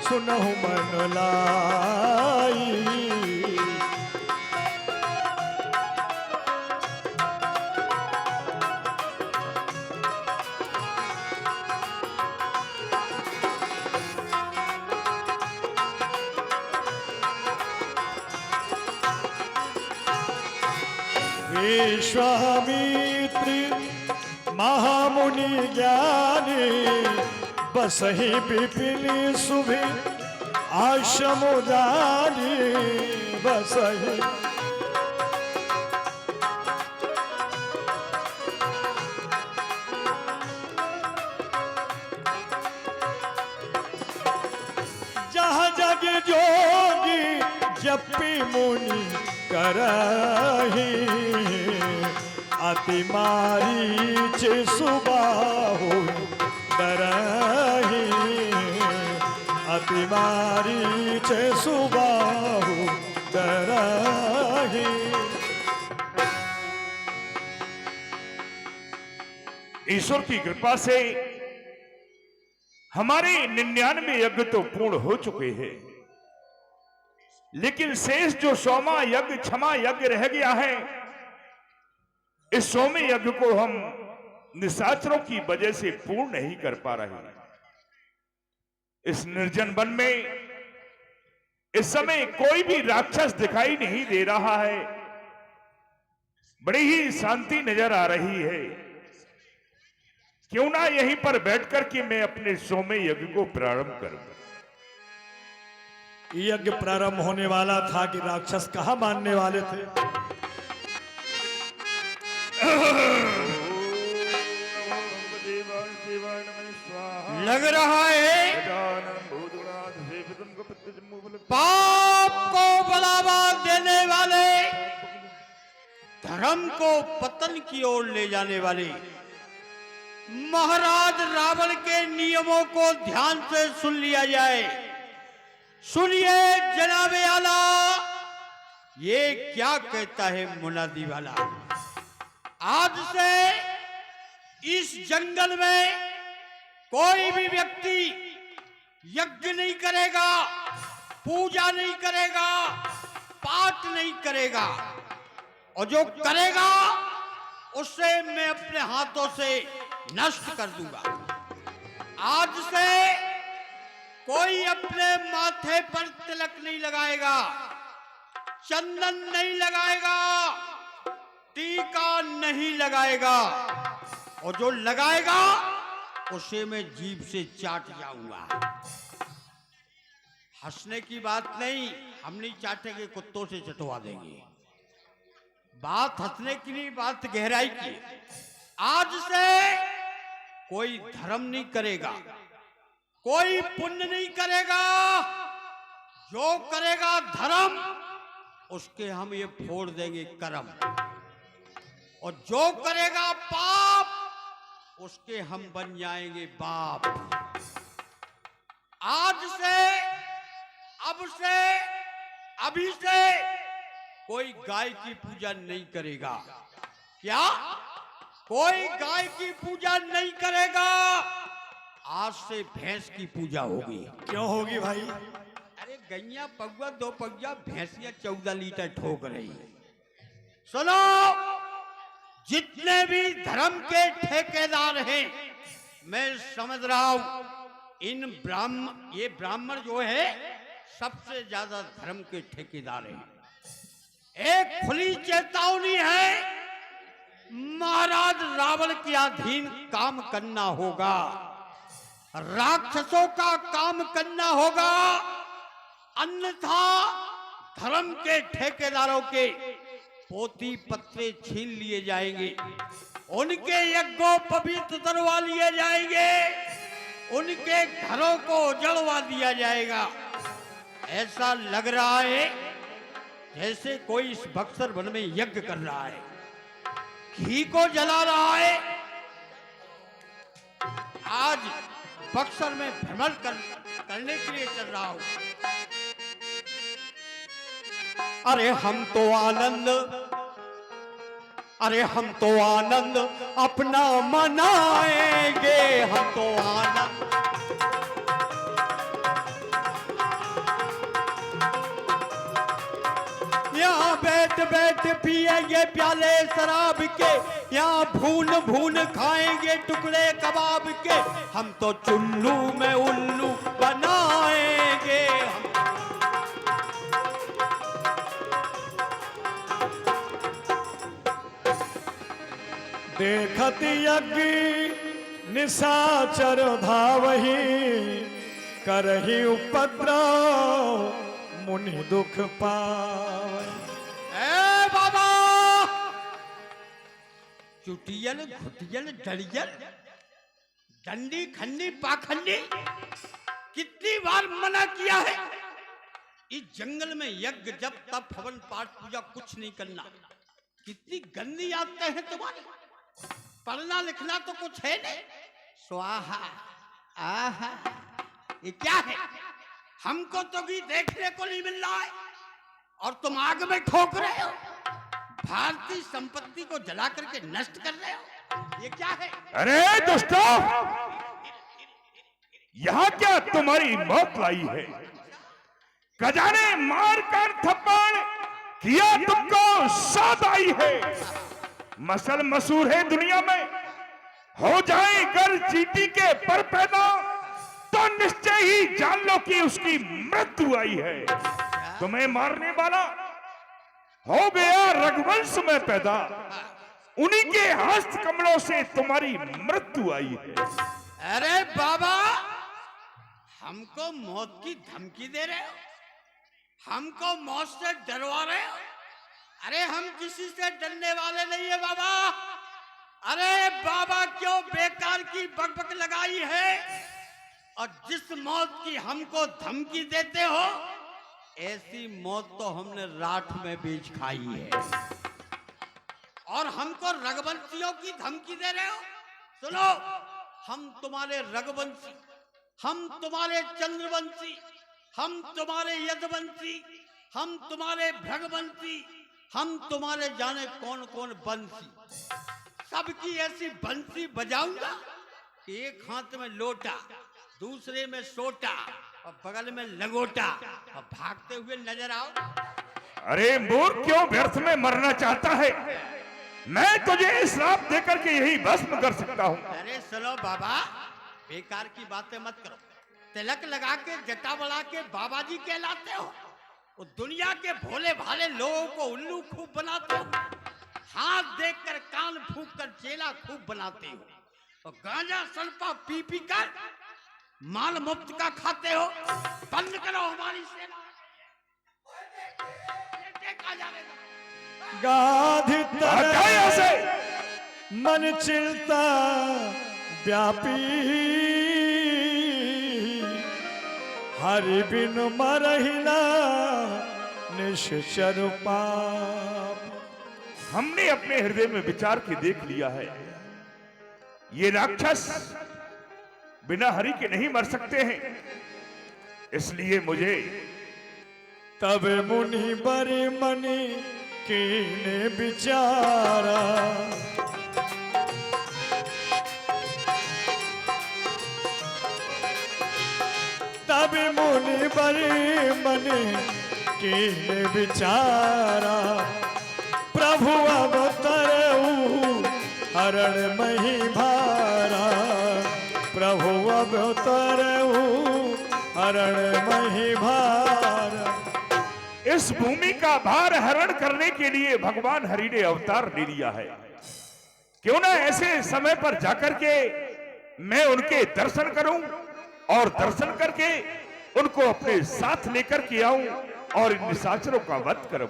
सुनहु मन लाई। विश्वामित्र महामुनि ज्ञानी बसहि विपिन सुभि आश्रम जानी बसहि। जहाँ जग जोगी जपि मुनि करही अति मारीच सुबाहु डरही अति मारीच सुबाहु डरही। ईश्वर की कृपा से हमारे 99 यज्ञ तो पूर्ण हो चुके हैं, लेकिन शेष जो 100वां यज्ञ क्षमा यज्ञ रह गया है, इस 100वें यज्ञ को हम निशाचरों की वजह से पूर्ण नहीं कर पा रहे हैं। इस निर्जन वन में इस समय कोई भी राक्षस दिखाई नहीं दे रहा है, बड़ी ही शांति नजर आ रही है। क्यों ना यहीं पर बैठकर के मैं अपने 100वें यज्ञ को प्रारंभ करूं। यज्ञ प्रारंभ होने वाला था कि राक्षस कहाँ मानने वाले थे। लग रहा है पाप को बढ़ावा देने वाले, धर्म को पतन की ओर ले जाने वाले महाराज रावण के नियमों को ध्यान से सुन लिया जाए। सुनिए जनाबे आला, ये क्या कहता है मुनादी वाला। आज से इस जंगल में कोई भी व्यक्ति यज्ञ नहीं करेगा, पूजा नहीं करेगा, पाठ नहीं करेगा, और जो करेगा उससे मैं अपने हाथों से नष्ट कर दूंगा। आज से कोई अपने माथे पर तिलक नहीं लगाएगा, चंदन नहीं लगाएगा, टीका नहीं लगाएगा, और जो लगाएगा उसे मैं जीभ से चाट जाऊंगा। हंसने की बात नहीं, हम नहीं चाटेंगे, कुत्तों से चटवा देंगे। बात हंसने की नहीं, बात गहराई की। आज से कोई धर्म नहीं करेगा, कोई पुण्य नहीं करेगा, जो करेगा धर्म उसके हम ये फोड़ देंगे कर्म, और जो करेगा पाप उसके हम बन जाएंगे बाप। आज से, अब से, अभी से कोई गाय की पूजा नहीं करेगा। क्या? कोई गाय की पूजा नहीं करेगा। आज से भैंस की पूजा होगी। क्यों होगी भाई? अरे गैया पगुआ 2 पगुआ, भैंसियां 14 लीटर ठोक रही है। सुनो, जितने भी धर्म के ठेकेदार हैं, मैं समझ रहा हूं ये ब्राह्मण जो है सबसे ज्यादा धर्म के ठेकेदार हैं। एक खुली चेतावनी है, महाराज रावण के अधीन काम करना होगा, राक्षसों का काम करना होगा, अन्यथा धर्म के ठेकेदारों के पोती पत्रे छीन लिए जाएंगे, उनके यज्ञोपवीत करवा लिए जाएंगे, उनके घरों को उजड़वा दिया जाएगा। ऐसा लग रहा है जैसे कोई इस बक्सर वन में यज्ञ कर रहा है, घी को जला रहा है। आज बक्सर में भ्रमण करने के लिए चल रहा हूं। अरे हम तो आनंद, अरे हम तो आनंद अपना मनाएंगे, हम तो आनंद, बैठ पिएंगे प्याले शराब के, यहाँ भून भून खाएंगे टुकड़े कबाब के, हम तो चुल्लू में उल्लू बनाएंगे। देखत यज्ञ निशाचर धावही, करही उपद्रव मुनि दुख पावै। ए बाबा, चुटियल घुटियल डरियल डंडी खंडी पाखंडी, कितनी बार मना किया है। इस जंगल में यज्ञ जब तब हवन पाठ पूजा कुछ नहीं करना। कितनी गंदी आदतें हैं तुम्हारी। पढ़ना लिखना तो कुछ है नहीं। स्वाहा आहा, ये क्या है? हमको तो भी देखने को नहीं मिल रहा है और तुम आग में ठोक रहे हो। भारतीय संपत्ति को जला करके नष्ट कर रहे हो। ये क्या है? अरे दोस्तों, यहाँ क्या तुम्हारी मौत लाई है? खजाने मार कर थप्पड़ किया तुमको साथ आई है। मसल मशहूर है दुनिया में, हो जाए घर चींटी के पर पैदा तो निश्चय ही जान लो कि उसकी मृत्यु आई है। तुम्हें मारने वाला हो गया रघुवंश में पैदा, उन्हीं के हस्त कमलों से तुम्हारी मृत्यु आई है। अरे बाबा, हमको मौत की धमकी दे रहे हो? हमको मौत से डरवा रहे हो? अरे हम किसी से डरने वाले नहीं है बाबा। अरे बाबा, क्यों बेकार की बकबक लगाई है? और जिस मौत की हमको धमकी देते हो, ऐसी मौत तो हमने राठ में बीज खाई है। और हमको रघुवंशियों की धमकी दे रहे हो? सुनो, हम तुम्हारे रघुवंशी, हम तुम्हारे चंद्रवंशी, हम तुम्हारे यदुवंशी, हम तुम्हारे भृगवंशी, हम तुम्हारे जाने कौन कौन बंसी, सबकी ऐसी बंसी बजाऊंगा कि एक हाथ में लोटा, दूसरे में सोटा और बगल में लंगोटा, और भागते हुए नजर आओ। अरे मूर्ख, क्यों व्यर्थ में मरना चाहता है? मैं तुझे श्राप देकर के यही भस्म कर सकता हूँ। अरे सुनो बाबा, बेकार की बातें मत करो। तिलक लगा के जटा बढ़ा के बाबा जी कहलाते हो। वो दुनिया के भोले भाले लोगों को उल्लू खूब बनाते हो। हाथ देखकर कान फूंक कर चेला खूब बनाते हो। और गांजा सल्फा पी पी कर माल मुफ्त का खाते हो। बंद करो हमारी सेना। गाधि तरह मन चिलता व्यापी, हरि बिन मरहिना निश्चर पाप। हमने अपने हृदय में विचार के देख लिया है, ये राक्षस बिना हरि के नहीं मर सकते हैं। इसलिए मुझे तब मुनि बड़े मनि कीने विचारा, तब मुनि बड़े मनि कीने विचारा, प्रभु अवतरऊ हरण मही भारा, प्रभु अवतरऊ हरण मही भारा। इस भूमि का भार हरण करने के लिए भगवान हरि ने अवतार ले लिया है। क्यों ना ऐसे समय पर जाकर के मैं उनके दर्शन करूं और दर्शन करके उनको अपने साथ लेकर के आऊं और इन निशाचरों का वध करूं।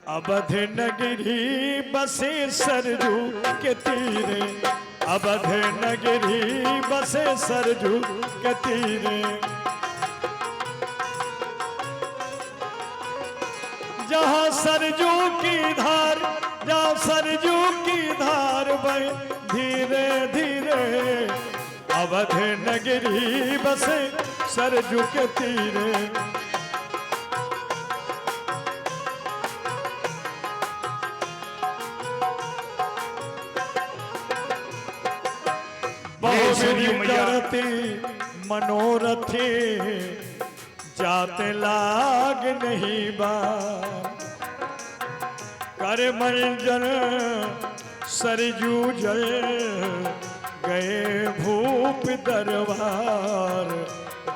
अवध नगरी बसे सरजू के तीरे, अवध नगरी बसे सरजू के तीरे, जहाँ सरजू की धार, जहाँ सरजू की धार बहे धीरे धीरे, अवध नगरी बसे सरजू के तीरे। करती मनोरथी जाते लाग नहीं बा, कर मंजन सरजू जल गए भूप दरबार,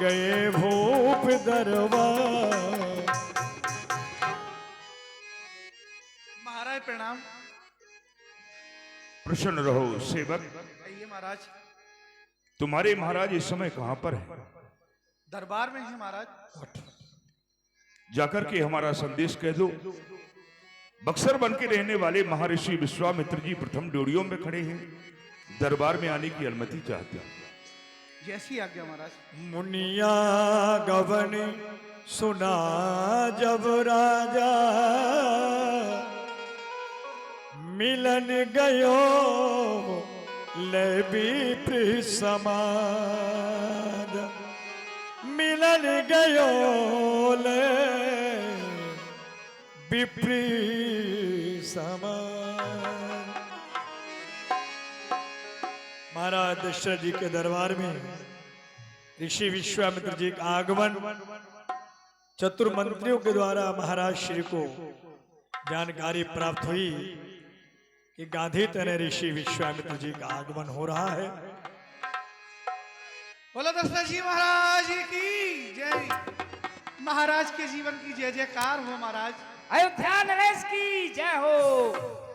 गए भूप दरबार। महाराज प्रणाम। प्रसन्न रहो सेवक। आइए महाराज। तुम्हारे महाराज इस समय कहां पर है? दरबार में है महाराज। जाकर के हमारा संदेश कह दो। बक्सर बन के रहने वाले महर्षि विश्वामित्र जी प्रथम ड्योढ़ियों में खड़े हैं, दरबार में आने की अनुमति चाहते हैं। जैसी आज्ञा महाराज। मुनिया गवन सुना जब राजा, मिलन गयो ले विप्र समाज, मिलन गयो ले विप्र समाज। महाराज दशरथ जी के दरबार में ऋषि विश्वामित्र जी का आगमन चतुर मंत्रियों के द्वारा महाराज श्री को जानकारी प्राप्त हुई कि गांधी तने ऋषि विश्वामित्र जी का आगमन हो रहा है। बोलो दशरथ जी महाराज की जय। महाराज के जीवन की जय जयकार हो महाराज। अयोध्या नरेश की जय हो।